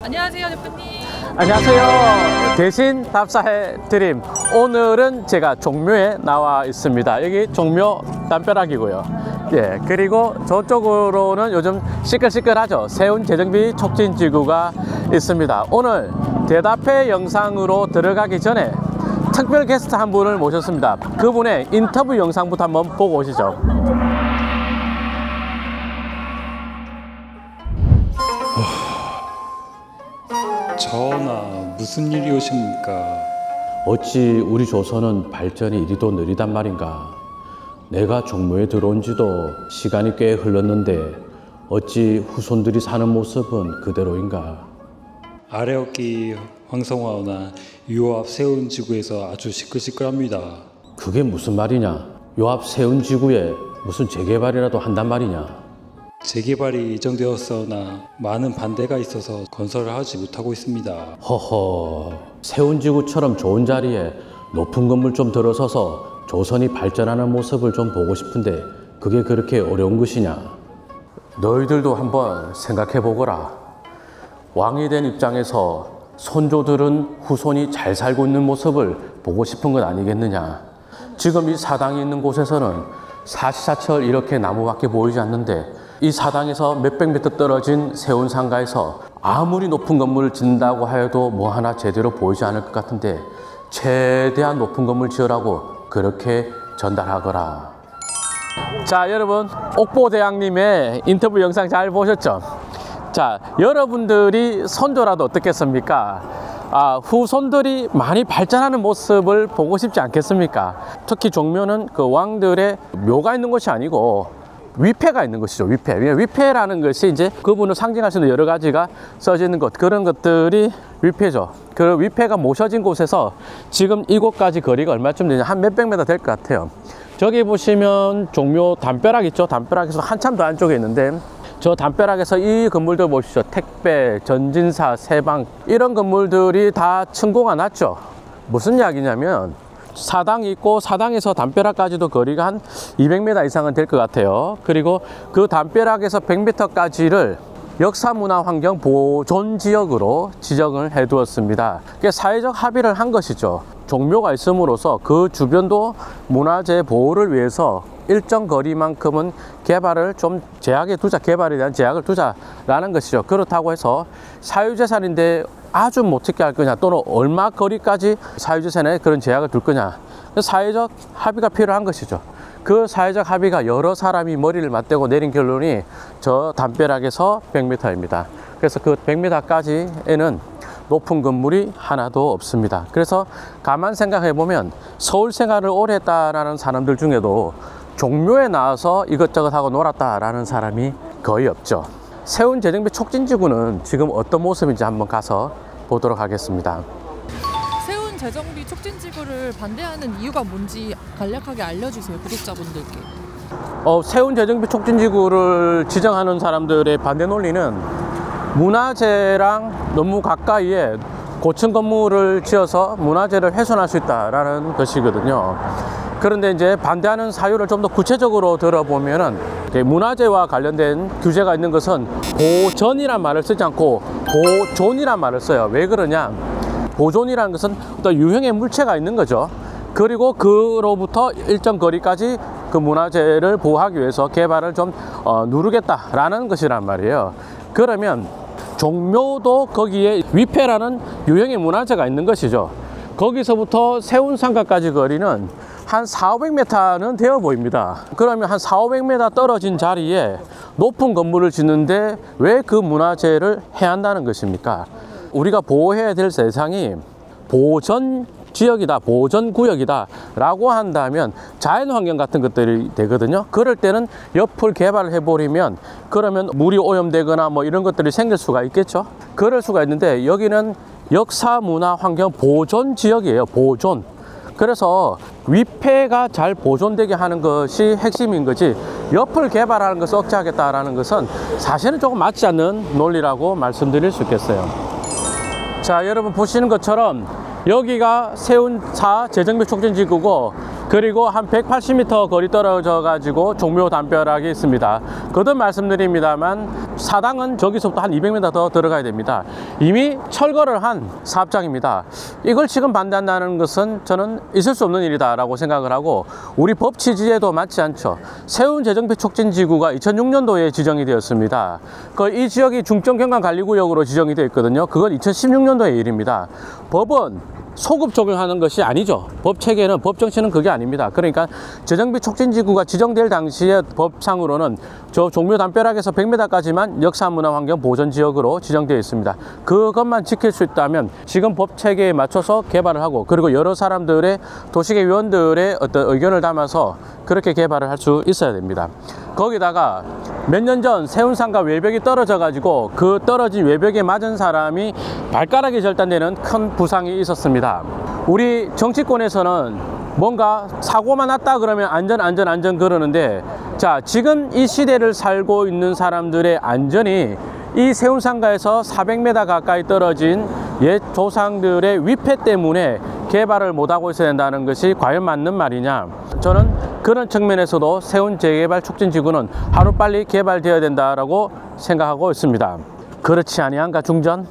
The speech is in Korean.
안녕하세요, 대표님. 안녕하세요. 대신 답사해 드림. 오늘은 제가 종묘에 나와 있습니다. 여기 종묘 담벼락이고요. 예, 그리고 저쪽으로는 요즘 시끌시끌하죠. 세운 재정비 촉진지구가 있습니다. 오늘 대답회 영상으로 들어가기 전에 특별 게스트 한 분을 모셨습니다. 그분의 인터뷰 영상부터 한번 보고 오시죠. 전하, 무슨 일이 오십니까? 어찌 우리 조선은 발전이 이리도 느리단 말인가. 내가 종묘에 들어온 지도 시간이 꽤 흘렀는데 어찌 후손들이 사는 모습은 그대로인가. 아래옥기 황성화나 요 앞 세운지구에서 아주 시끌시끌합니다. 그게 무슨 말이냐. 요 앞 세운지구에 무슨 재개발이라도 한단 말이냐. 재개발이 예정되었으나 많은 반대가 있어서 건설을 하지 못하고 있습니다. 허허, 세운지구처럼 좋은 자리에 높은 건물 좀 들어서서 조선이 발전하는 모습을 좀 보고 싶은데 그게 그렇게 어려운 것이냐. 너희들도 한번 생각해 보거라. 왕이 된 입장에서 손조들은 후손이 잘 살고 있는 모습을 보고 싶은 건 아니겠느냐. 지금 이 사당이 있는 곳에서는 사시사철 이렇게 나무밖에 보이지 않는데 이 사당에서 몇백 미터 떨어진 세운상가에서 아무리 높은 건물을 짓는다고 하여도 뭐 하나 제대로 보이지 않을 것 같은데 최대한 높은 건물 지으라고 그렇게 전달하거라. 자, 여러분, 옥보대왕님의 인터뷰 영상 잘 보셨죠? 자, 여러분들이 선조라도 어떻겠습니까? 후손들이 많이 발전하는 모습을 보고 싶지 않겠습니까? 특히 종묘는 그 왕들의 묘가 있는 곳이 아니고 위패가 있는 것이죠. 위패. 위패라는 것이 이제 그분을 상징할 수 있는 여러 가지가 써지는 것, 그런 것들이 위패죠. 그 위패가 모셔진 곳에서 지금 이곳까지 거리가 얼마쯤 되냐, 한 몇백 미터 될 것 같아요. 저기 보시면 종묘 담벼락 있죠. 담벼락에서 한참 더 안쪽에 있는데 저 담벼락에서 이 건물들 보시죠. 택배, 전진사, 세방, 이런 건물들이 다 층고가 났죠. 무슨 이야기냐면 사당이 있고 사당에서 담벼락까지도 거리가 한 200m 이상은 될 것 같아요. 그리고 그 담벼락에서 100m까지를 역사문화환경 보존지역으로 지정을 해 두었습니다. 사회적 합의를 한 것이죠. 종묘가 있음으로써 그 주변도 문화재 보호를 위해서 일정 거리만큼은 개발을 좀 제약에 두자, 개발에 대한 제약을 두자라는 것이죠. 그렇다고 해서 사유재산인데 아주 못찍게 할 거냐, 또는 얼마 거리까지 사유재산에 그런 제약을 둘 거냐, 사회적 합의가 필요한 것이죠. 그 사회적 합의가 여러 사람이 머리를 맞대고 내린 결론이 저 담벼락에서 100m입니다. 그래서 그 100m까지에는 높은 건물이 하나도 없습니다. 그래서 가만 생각해 보면 서울 생활을 오래 했다라는 사람들 중에도 종묘에 나와서 이것저것 하고 놀았다라는 사람이 거의 없죠. 세운 재정비 촉진지구는 지금 어떤 모습인지 한번 가서 보도록 하겠습니다. 세운 재정비 촉진지구를 반대하는 이유가 뭔지 간략하게 알려주세요, 구독자분들께. 세운 재정비 촉진지구를 지정하는 사람들의 반대 논리는 문화재랑 너무 가까이에 고층 건물을 지어서 문화재를 훼손할 수 있다라는 것이거든요. 그런데 이제 반대하는 사유를 좀 더 구체적으로 들어보면은 문화재와 관련된 규제가 있는 것은 보전이란 말을 쓰지 않고 보존이란 말을 써요. 왜 그러냐? 보존이라는 것은 어떤 유형의 물체가 있는 거죠. 그리고 그로부터 일정 거리까지 그 문화재를 보호하기 위해서 개발을 좀 누르겠다라는 것이란 말이에요. 그러면 종묘도 거기에 위패라는 유형의 문화재가 있는 것이죠. 거기서부터 세운상가까지 거리는 한 400~500m는 되어 보입니다. 그러면 한 400~500m 떨어진 자리에 높은 건물을 짓는데 왜 그 문화재를 해야 한다는 것입니까? 우리가 보호해야 될 대상이 보전 지역이다, 보전 구역이다 라고 한다면 자연환경 같은 것들이 되거든요. 그럴 때는 옆을 개발을 해버리면 그러면 물이 오염되거나 뭐 이런 것들이 생길 수가 있겠죠. 그럴 수가 있는데 여기는 역사문화환경 보존 지역이에요. 보존. 그래서 위패가 잘 보존되게 하는 것이 핵심인 거지, 옆을 개발하는 것을 억제하겠다라는 것은 사실은 조금 맞지 않는 논리라고 말씀드릴 수 있겠어요. 자, 여러분 보시는 것처럼 여기가 세운사 재정비 촉진지구고 그리고 한 180m 거리 떨어져 가지고 종묘 담벼락이 있습니다. 거듭 말씀드립니다만 사당은 저기서부터 한 200m 더 들어가야 됩니다. 이미 철거를 한 사업장입니다. 이걸 지금 반대한다는 것은 저는 있을 수 없는 일이다라고 생각을 하고, 우리 법 취지에도 맞지 않죠. 세운재정비 촉진지구가 2006년도에 지정이 되었습니다. 이 지역이 중점경관관리구역으로 지정이 되어 있거든요. 그건 2016년도의 일입니다. 법은 소급 적용하는 것이 아니죠. 법 체계는, 법 정치는 그게 아닙니다. 그러니까 재정비 촉진지구가 지정될 당시에 법상으로는 저 종묘 담벼락에서 100m까지만 역사문화환경 보전지역으로 지정되어 있습니다. 그것만 지킬 수 있다면 지금 법 체계에 맞춰서 개발을 하고, 그리고 여러 사람들의 도시계 위원들의 어떤 의견을 담아서 그렇게 개발을 할 수 있어야 됩니다. 거기다가 몇 년 전 세운상가 외벽이 떨어져 가지고 그 떨어진 외벽에 맞은 사람이 발가락이 절단되는 큰 부상이 있었습니다. 우리 정치권에서는 뭔가 사고만 났다 그러면 안전 그러는데, 자, 지금 이 시대를 살고 있는 사람들의 안전이 이 세운상가에서 400m 가까이 떨어진 옛 조상들의 위패 때문에 개발을 못하고 있어야 된다는 것이 과연 맞는 말이냐. 저는 그런 측면에서도 세운 재개발 촉진지구는 하루빨리 개발되어야 된다고 생각하고 있습니다. 그렇지 아니한가, 중전?